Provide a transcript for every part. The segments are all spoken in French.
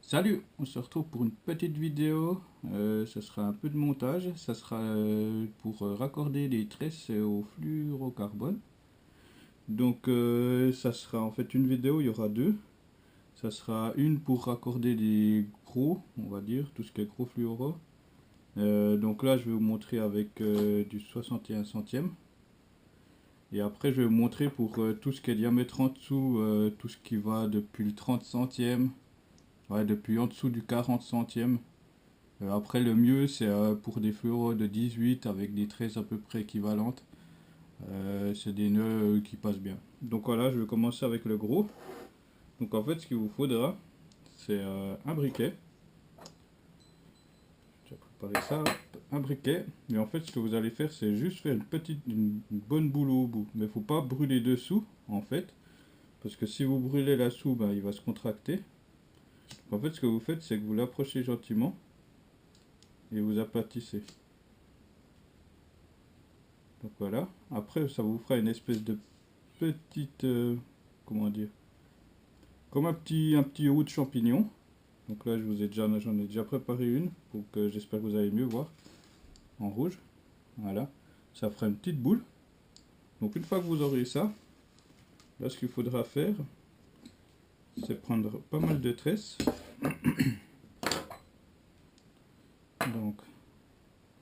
Salut, on se retrouve pour une petite vidéo. Ce sera un peu de montage. Ça sera pour raccorder des tresses au fluorocarbone. Donc ça sera en fait une vidéo, il y aura deux. Ça sera une pour raccorder des gros, on va dire, tout ce qui est gros fluoro. Donc là je vais vous montrer avec du 61 centième. Et après je vais vous montrer pour tout ce qui est diamètre en dessous, tout ce qui va depuis le 30 centième. Ouais, depuis en dessous du 40 centième. Après, le mieux, c'est pour des fluoros de 18 avec des tresses à peu près équivalentes. C'est des nœuds qui passent bien. Donc voilà, je vais commencer avec le gros. Donc en fait, ce qu'il vous faudra, c'est un briquet. J'ai préparé ça, hop, un briquet. Et en fait, ce que vous allez faire, c'est juste faire une bonne boule au bout. Mais il ne faut pas brûler dessous, en fait. Parce que si vous brûlez là-dessous, ben, il va se contracter. En fait, ce que vous faites, c'est que vous l'approchez gentiment et vous aplatissez. Donc voilà. Après, ça vous fera une espèce de petite, comment dire, comme un petit roux de champignon. Donc là, j'en ai déjà préparé une, pour que j'espère que vous allez mieux voir, en rouge. Voilà, ça fera une petite boule. Donc une fois que vous aurez ça, là, ce qu'il faudra faire, c'est prendre pas mal de tresses. Donc,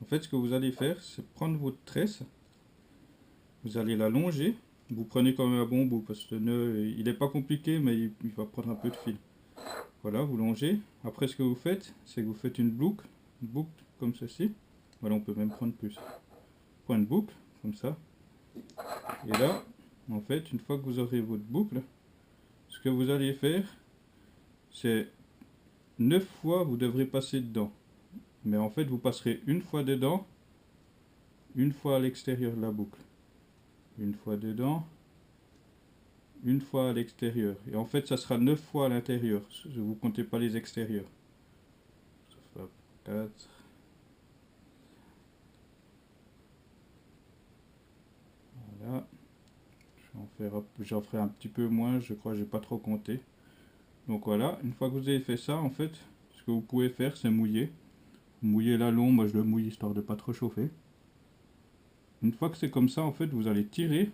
en fait, ce que vous allez faire, c'est prendre votre tresse, vous allez la longer. Vous prenez quand même un bon bout, parce que le nœud, il n'est pas compliqué, mais il va prendre un peu de fil. Voilà, vous longez. Après, ce que vous faites, c'est que vous faites une boucle comme ceci. Voilà, on peut même prendre plus. Prendre une boucle, comme ça. Et là, en fait, une fois que vous aurez votre boucle, ce que vous allez faire, c'est 9 fois vous devrez passer dedans. Mais en fait, vous passerez une fois dedans, une fois à l'extérieur de la boucle. Une fois dedans, une fois à l'extérieur. Et en fait, ça sera 9 fois à l'intérieur. Je vous comptez pas les extérieurs. Ça fera 4. Voilà. J'en ferai un petit peu moins, je crois, j'ai pas trop compté. Donc voilà, une fois que vous avez fait ça, en fait, ce que vous pouvez faire, c'est mouiller. Mouiller l'allon, moi je le mouille histoire de pas trop chauffer. Une fois que c'est comme ça, en fait, vous allez tirer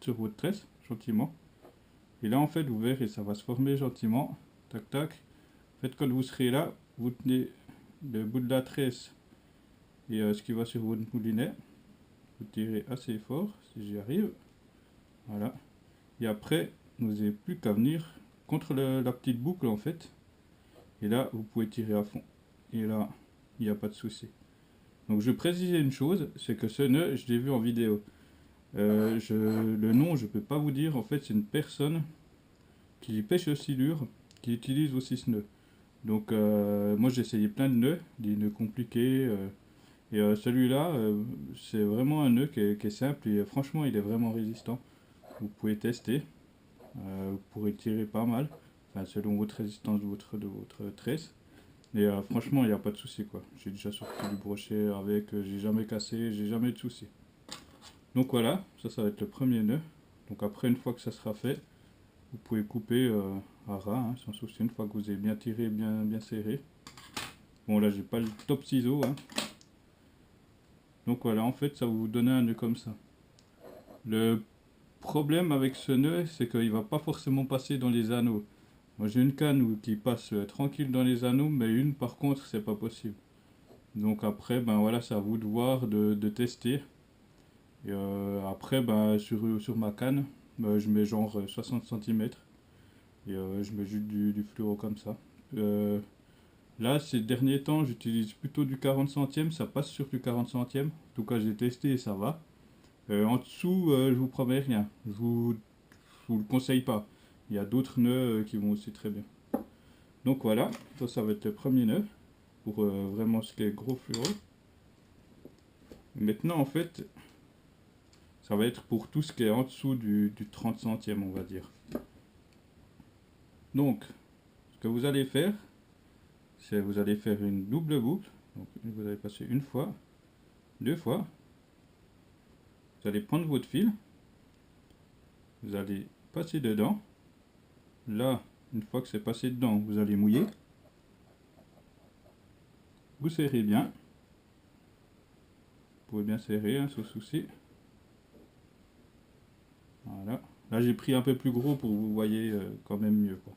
sur votre tresse, gentiment. Et là, en fait, vous verrez, ça va se former gentiment. Tac, tac. En fait, quand vous serez là, vous tenez le bout de la tresse et ce qui va sur votre moulinet. Vous tirez assez fort, si j'y arrive. Voilà. Et après, vous n'avez plus qu'à venir contre la petite boucle, en fait. Et là, vous pouvez tirer à fond. Et là, il n'y a pas de souci. Donc je précisais une chose, c'est que ce nœud, je l'ai vu en vidéo. Le nom, je ne peux pas vous dire. En fait, c'est une personne qui pêche le silure, qui utilise aussi ce nœud. Donc moi, j'ai essayé plein de nœuds, des nœuds compliqués. Et celui-là, c'est vraiment un nœud qui est simple et franchement, il est vraiment résistant. Vous pouvez tester. Vous pourrez tirer pas mal, enfin, selon votre résistance de votre tresse. Et franchement, il n'y a pas de souci quoi. J'ai déjà sorti du brochet avec, j'ai jamais cassé, j'ai jamais de souci. Donc voilà, ça va être le premier nœud. Donc après, une fois que ça sera fait, vous pouvez couper à ras, hein, sans souci, une fois que vous avez bien tiré, bien serré. Bon là, j'ai pas le top ciseau, hein. Donc voilà, en fait, ça va vous donner un nœud comme ça. Le problème avec ce nœud, c'est qu'il va pas forcément passer dans les anneaux. Moi j'ai une canne qui passe tranquille dans les anneaux, mais une par contre c'est pas possible. Donc après, ben voilà, c'est à vous de voir, de tester. Et après, ben, sur ma canne, ben, je mets genre 60 cm. Et je mets juste du fluoro comme ça. Euh, Là, ces derniers temps, j'utilise plutôt du 40 centièmes. Ça passe sur du 40 centièmes. En tout cas, j'ai testé et ça va. En dessous, je vous promets rien. Je vous le conseille pas. Il y a d'autres nœuds qui vont aussi très bien. Donc voilà, ça va être le premier nœud pour vraiment ce qui est gros fluoro. Maintenant, en fait, ça va être pour tout ce qui est en dessous du 30 centième, on va dire. Donc, ce que vous allez faire, c'est vous allez faire une double boucle. Donc, vous allez passer une fois, deux fois. Vous allez prendre votre fil, vous allez passer dedans. Là, une fois que c'est passé dedans, vous allez mouiller. Vous serrez bien. Vous pouvez bien serrer, hein, sans souci. Voilà. Là, j'ai pris un peu plus gros pour que vous voyez quand même mieux, quoi.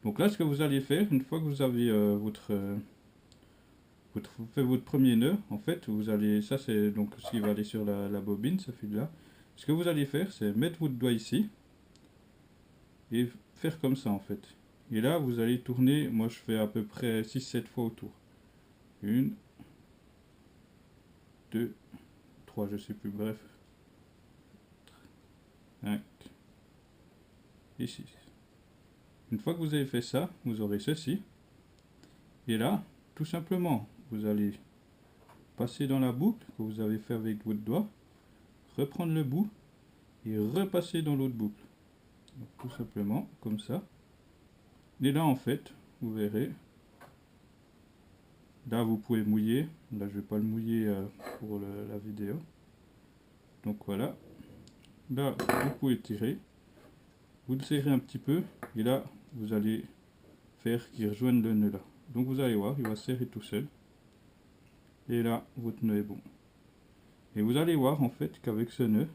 Donc là, ce que vous allez faire, une fois que vous avez fait votre premier nœud, en fait, vous allez, ça c'est donc ce qui va aller sur la bobine, ce fil-là. Ce que vous allez faire, c'est mettre votre doigt ici et faire comme ça, en fait. Et là, vous allez tourner, moi je fais à peu près 6-7 fois autour. Une, deux, trois, je sais plus, bref. 5 et 6. Une fois que vous avez fait ça, vous aurez ceci. Et là, tout simplement, vous allez passer dans la boucle que vous avez fait avec votre doigt, reprendre le bout et repasser dans l'autre boucle. Donc, tout simplement, comme ça. Et là, en fait, vous verrez, là, vous pouvez mouiller. Là, je ne vais pas le mouiller pour la vidéo. Donc voilà. Là, vous pouvez tirer. Vous le serrez un petit peu. Et là, vous allez faire qu'il rejoigne le nœud là. Donc vous allez voir, il va se serrer tout seul. Et là, votre nœud est bon. Et vous allez voir en fait qu'avec ce nœud,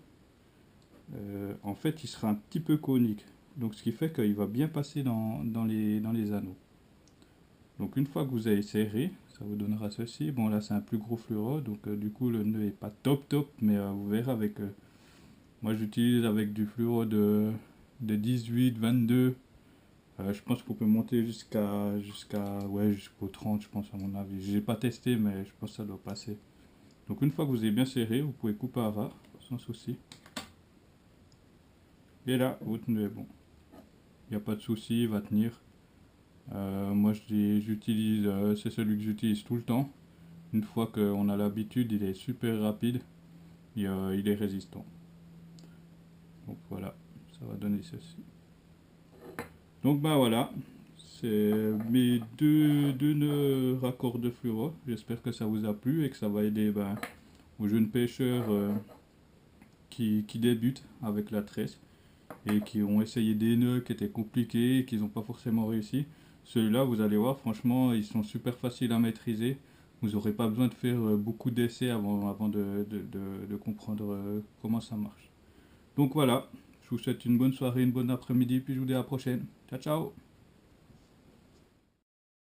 en fait, il sera un petit peu conique. Donc ce qui fait qu'il va bien passer dans les anneaux. Donc une fois que vous avez serré, ça vous donnera ceci. Bon là c'est un plus gros fluoro, donc du coup le nœud est pas top, mais vous verrez avec... moi j'utilise avec du fluoro de 18, 22. Je pense qu'on peut monter ouais, jusqu'au 30, je pense à mon avis. J'ai pas testé, mais je pense que ça doit passer. Donc une fois que vous avez bien serré, vous pouvez couper à ras, sans souci. Et là, votre nœud est bon. Il n'y a pas de souci, il va tenir. Moi j'utilise, c'est celui que j'utilise tout le temps. Une fois qu'on a l'habitude, il est super rapide et il est résistant. Donc voilà, ça va donner ceci. Donc bah voilà, c'est mes deux nœuds raccords de fluoro. J'espère que ça vous a plu et que ça va aider aux jeunes pêcheurs qui débutent avec la tresse et qui ont essayé des nœuds qui étaient compliqués et qui n'ont pas forcément réussi. Ceux-là, vous allez voir, franchement, ils sont super faciles à maîtriser. Vous n'aurez pas besoin de faire beaucoup d'essais avant de comprendre comment ça marche. Donc voilà, je vous souhaite une bonne soirée, une bonne après-midi, puis je vous dis à la prochaine. Ciao, ciao!